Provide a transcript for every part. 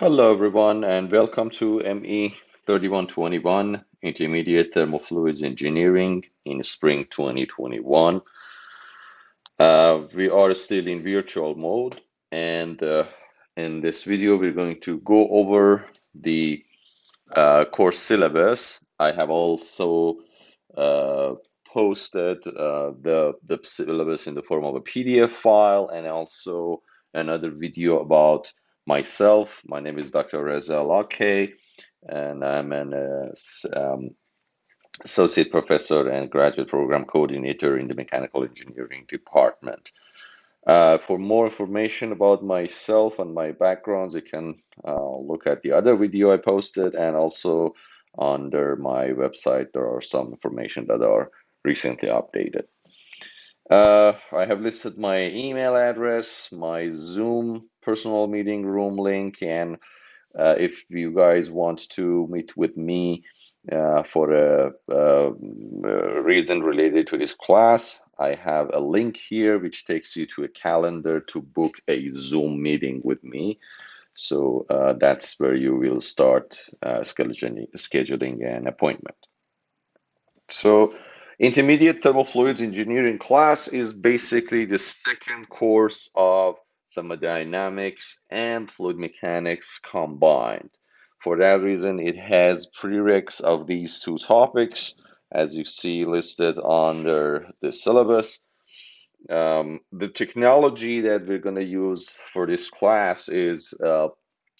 Hello, everyone, and welcome to ME 3121 Intermediate Thermofluids Engineering in spring 2021. We are still in virtual mode, and in this video, we're going to go over the course syllabus. I have also uh, posted the syllabus in the form of a PDF file and also another video about myself. My name is Dr. Reza Alake, and I'm an associate professor and graduate program coordinator in the mechanical engineering department. For more information about myself and my backgrounds, you can look at the other video I posted, and also under my website, there are some information that are recently updated. I have listed my email address, my Zoom personal meeting room link, and if you guys want to meet with me for a reason related to this class, I have a link here which takes you to a calendar to book a Zoom meeting with me. So that's where you will start scheduling an appointment. So intermediate thermal fluids engineering class is basically the second course of thermodynamics and fluid mechanics combined. For that reason, it has prereqs of these two topics, as you see listed under the syllabus. The technology that we're going to use for this class is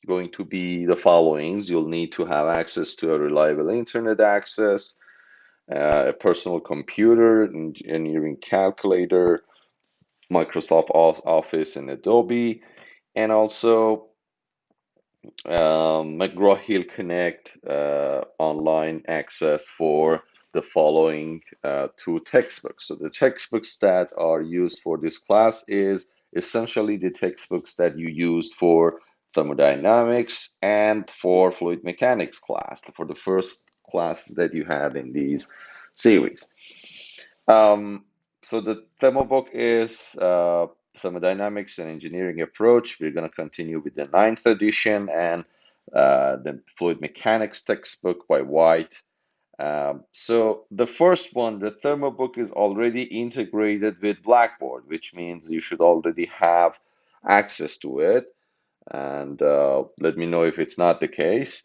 going to be the followings. You'll need to have access to a reliable internet access, a personal computer, engineering calculator, Microsoft Office and Adobe, and also McGraw-Hill Connect online access for the following two textbooks. So the textbooks that are used for this class is essentially the textbooks that you used for thermodynamics and for fluid mechanics class, for the first classes that you had in these series. So the demo book is Thermodynamics and Engineering Approach. We're going to continue with the ninth edition and the Fluid Mechanics textbook by White. So the first one, the thermo book, is already integrated with Blackboard, which means you should already have access to it. And let me know if it's not the case.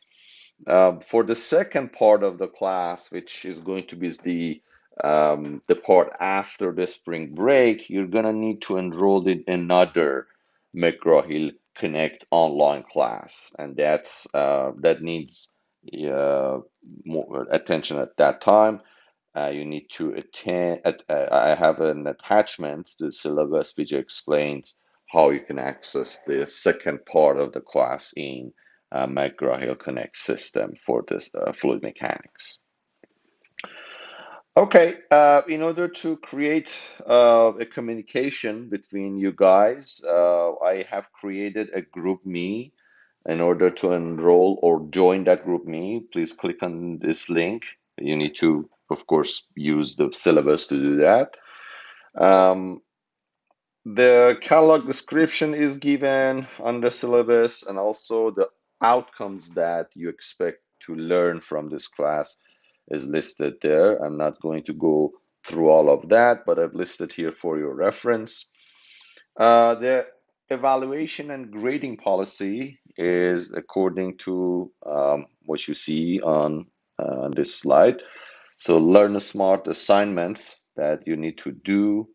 For the second part of the class, which is going to be the part after the spring break, you're gonna need to enroll in another McGraw-Hill Connect online class, and that needs more attention at that time. You need to attend. I have an attachment to the syllabus which explains how you can access the second part of the class in McGraw-Hill Connect system for this fluid mechanics. Okay, in order to create a communication between you guys, I have created a group me. In order to enroll or join that group me, please click on this link. You need to, of course, use the syllabus to do that. Um, the catalog description is given on the syllabus, and also the outcomes that you expect to learn from this class is listed there. I'm not going to go through all of that, but I've listed here for your reference. The evaluation and grading policy is according to what you see on this slide. So learn smart assignments that you need to do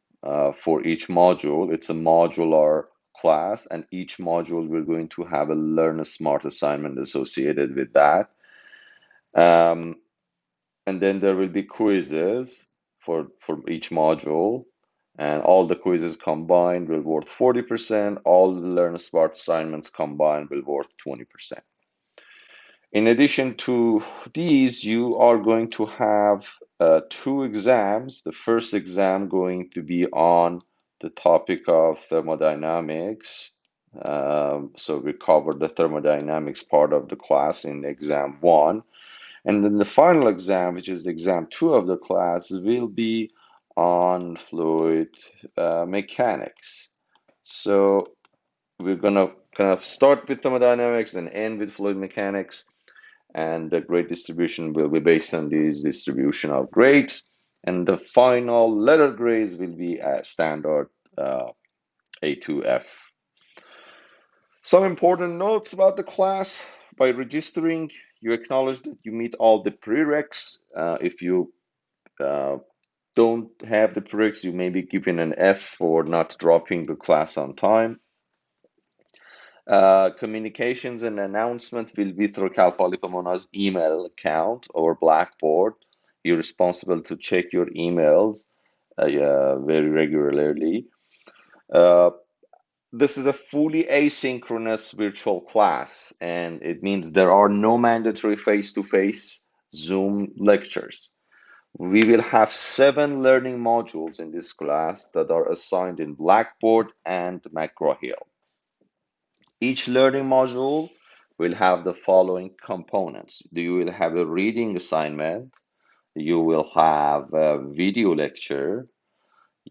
for each module. It's a modular class, and each module we're going to have a learn smart assignment associated with that. And then there will be quizzes for each module, and all the quizzes combined will worth 40%. All the learn smart assignments combined will worth 20%. In addition to these, you are going to have two exams. The first exam going to be on the topic of thermodynamics. So we covered the thermodynamics part of the class in exam one. And then the final exam, which is exam two of the class, will be on fluid mechanics. So we're gonna kind of start with thermodynamics and end with fluid mechanics, and the grade distribution will be based on this distribution of grades, and the final letter grades will be a standard A to F. Some important notes about the class: by registering, you acknowledge that you meet all the prereqs. If you uh, don't have the prereqs, you may be given an F for not dropping the class on time. Communications and announcement will be through Cal Poly Pomona's email account or Blackboard. You're responsible to check your emails very regularly. Uh, this is a fully asynchronous virtual class, and it means there are no mandatory face-to-face Zoom lectures. We will have 7 learning modules in this class that are assigned in Blackboard and McGraw-Hill. Each learning module will have the following components. You will have a reading assignment, you will have a video lecture,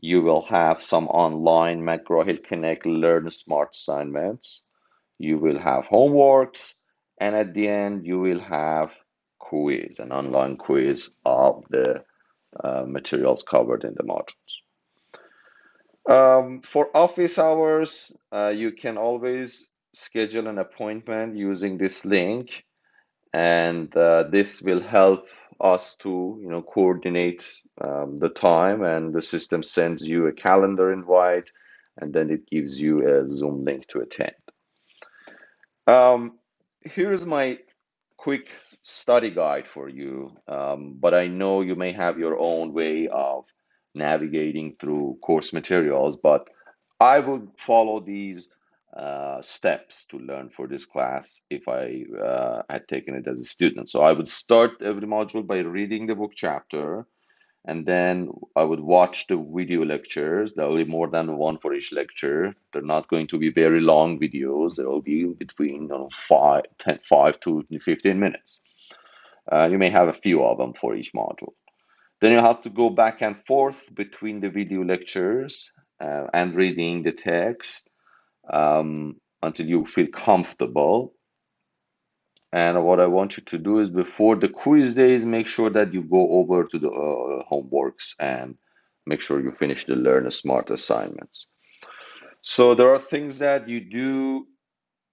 you will have some online McGraw-Hill Connect Learn Smart assignments, you will have homeworks, and at the end you will have quiz, an online quiz of the materials covered in the modules. For office hours, you can always schedule an appointment using this link, and this will help us to, coordinate the time, and the system sends you a calendar invite, and then it gives you a Zoom link to attend. Here's my quick study guide for you, but I know you may have your own way of navigating through course materials, but I would follow these steps to learn for this class if I had taken it as a student. So I would start every module by reading the book chapter, and then I would watch the video lectures. There will be more than one for each lecture. They're not going to be very long videos. There will be between 5 to 15 minutes. You may have a few of them for each module. Then you have to go back and forth between the video lectures and reading the text until you feel comfortable. And what I want you to do is, before the quiz days, make sure that you go over to the homeworks and make sure you finish the Learn Smart assignments. So there are things that you do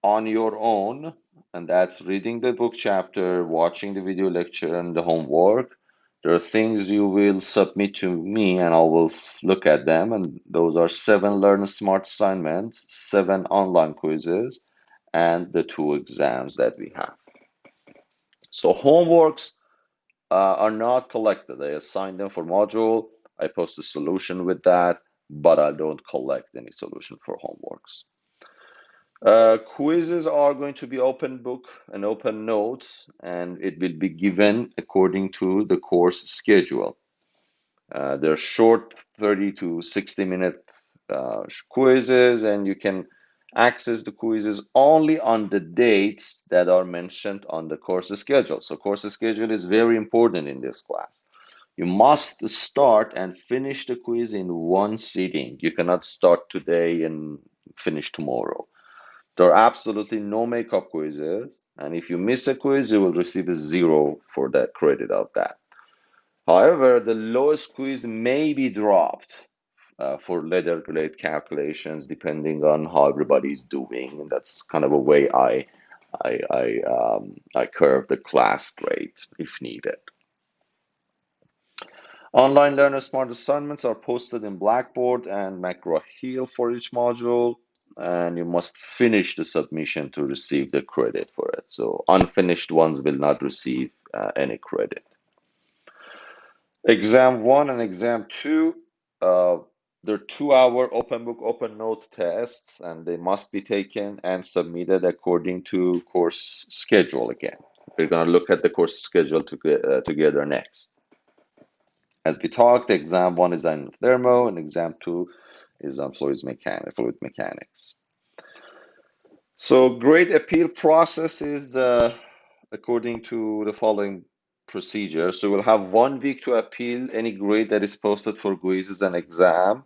on your own, and that's reading the book chapter, watching the video lecture, and the homework. There are things you will submit to me, and I will look at them, and those are 7 Learn Smart assignments, 7 online quizzes, and the 2 exams that we have. So homeworks are not collected. I assign them for module. I post a solution with that, but I don't collect any solution for homeworks. Quizzes are going to be open book and open notes, and it will be given according to the course schedule. They're short 30 to 60 minute quizzes, and you can access the quizzes only on the dates that are mentioned on the course schedule. So course schedule is very important in this class. You must start and finish the quiz in one sitting. You cannot start today and finish tomorrow. There are absolutely no makeup quizzes, and if you miss a quiz, you will receive a 0 for that credit of that. However, the lowest quiz may be dropped for letter grade calculations, depending on how everybody's doing, and that's kind of a way I curve the class grade if needed. Online Learner Smart assignments are posted in Blackboard and McGraw-Hill for each module, and you must finish the submission to receive the credit for it. So unfinished ones will not receive any credit. Exam 1 and Exam 2, they're 2-hour open book, open note tests, and they must be taken and submitted according to course schedule again. We're going to look at the course schedule together next. As we talked, Exam 1 is on thermo, and Exam 2 is on fluid mechanics. So grade appeal process is according to the following procedure. So we'll have 1 week to appeal any grade that is posted for quizzes and exam.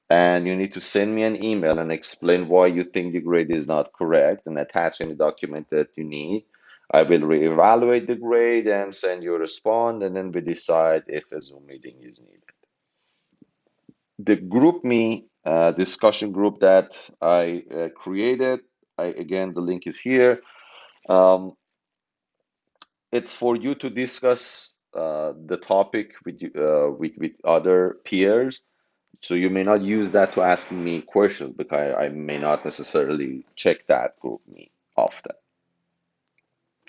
And you need to send me an email and explain why you think the grade is not correct and attach any document that you need. I will reevaluate the grade and send you a response, and then we decide if a Zoom meeting is needed. The GroupMe discussion group that I created, again, the link is here. Um, it's for you to discuss the topic with other peers. So you may not use that to ask me questions because I may not necessarily check that GroupMe often.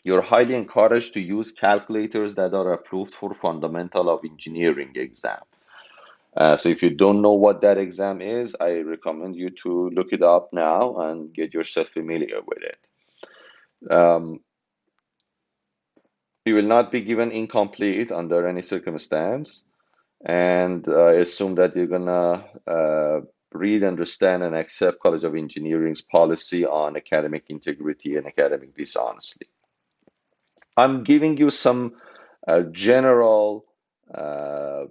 You're highly encouraged to use calculators that are approved for fundamental of engineering exam. So if you don't know what that exam is, I recommend you to look it up now and get yourself familiar with it. Um, you will not be given incomplete under any circumstance, and I assume that you're gonna read, understand, and accept College of Engineering's policy on academic integrity and academic dishonesty. I'm giving you some general uh,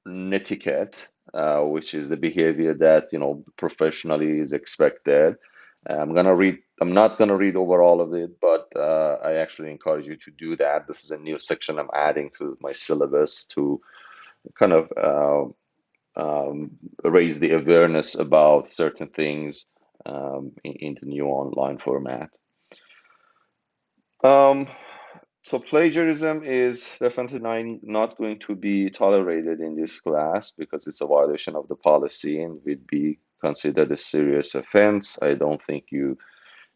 netiquette, which is the behavior that professionally is expected. I'm not gonna read over all of it, but I actually encourage you to do that. This is a new section I'm adding to my syllabus to kind of raise the awareness about certain things in the new online format. Um, so plagiarism is definitely not going to be tolerated in this class because it's a violation of the policy and would be considered a serious offense. I don't think you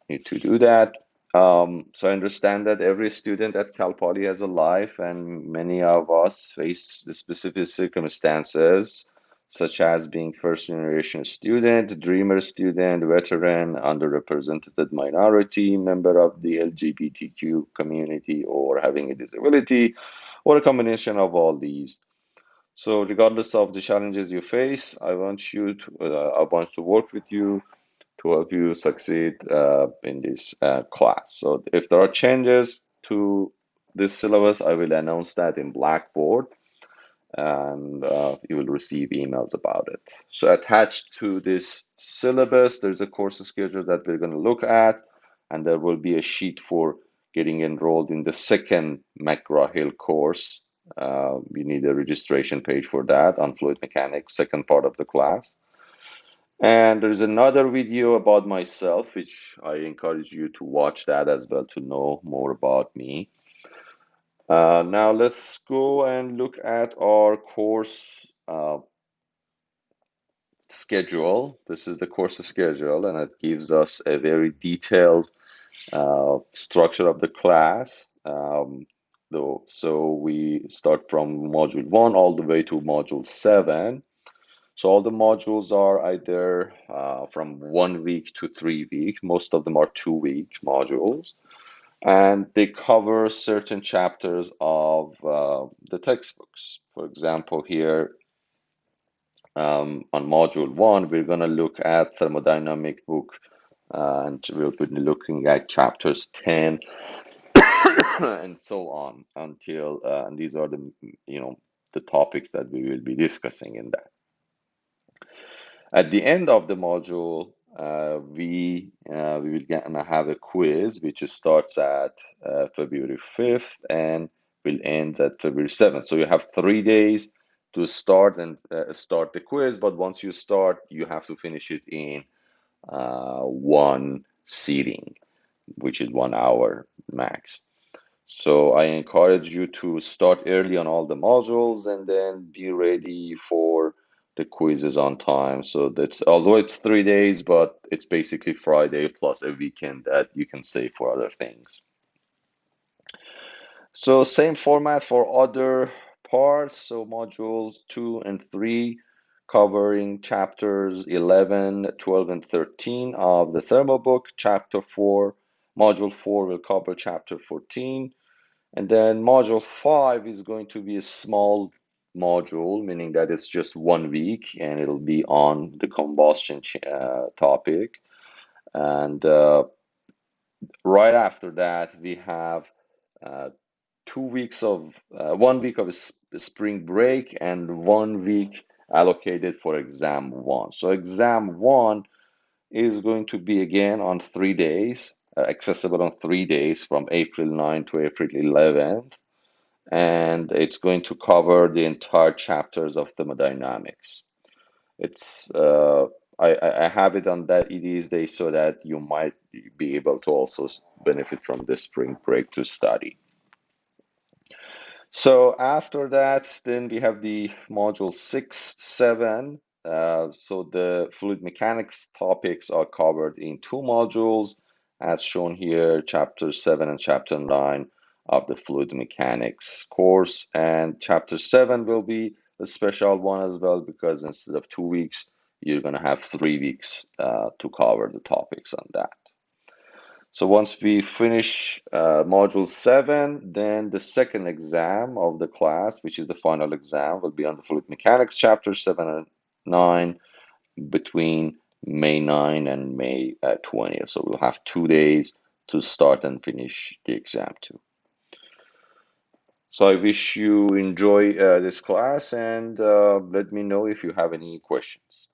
need to do that. So I understand that every student at Cal Poly has a life, and many of us face the specific circumstances, such as being first generation student, dreamer student, veteran, underrepresented minority, member of the LGBTQ community, or having a disability, or a combination of all these. So regardless of the challenges you face, I want to work with you to help you succeed in this class. So if there are changes to this syllabus, I will announce that in Blackboard and you will receive emails about it. So attached to this syllabus, there's a course schedule that we're going to look at, and there will be a sheet for getting enrolled in the second McGraw-Hill course. You need a registration page for that on fluid mechanics, second part of the class. And there's another video about myself, which I encourage you to watch that as well to know more about me. Now let's go and look at our course schedule. This is the course schedule, and it gives us a very detailed structure of the class. So we start from module 1 all the way to module 7. So all the modules are either from 1 week to 3 week. Most of them are 2 week modules, and they cover certain chapters of the textbooks. For example, here on module 1, we're going to look at thermodynamic book, and we'll be looking at chapters 10 and so on until, and these are the topics that we will be discussing in that. At the end of the module, we will gonna have a quiz which starts at February 5th and will end at February 7th. So you have 3 days to start and start the quiz, but once you start, you have to finish it in one sitting, which is 1 hour max. So I encourage you to start early on all the modules and then be ready for the quizzes on time. So that's although it's 3 days, but it's basically Friday plus a weekend that you can save for other things. So same format for other parts. So module 2 and 3 covering chapters 11, 12, and 13 of the thermal book. Chapter 4, module 4 will cover chapter 14. And then module 5 is going to be a small module, meaning that it's just 1 week and it'll be on the combustion topic. And right after that, we have 2 weeks of 1 week of spring break and 1 week allocated for exam one. So exam one is going to be again on 3 days, accessible on 3 days from April 9 to April 11th. And it's going to cover the entire chapters of thermodynamics. It's I have it on that these days so that you might be able to also benefit from the spring break to study. So after that, then we have the module 6, 7. So the fluid mechanics topics are covered in two modules, as shown here, chapter 7 and chapter 9 of the fluid mechanics course. And chapter 7 will be a special one as well, because instead of 2 weeks, you're going to have 3 weeks to cover the topics on that. So once we finish module 7, then the second exam of the class, which is the final exam, will be on the fluid mechanics chapter 7 and 9 between May 9 and May 20th. So we'll have 2 days to start and finish the exam too. So I wish you enjoy this class, and let me know if you have any questions.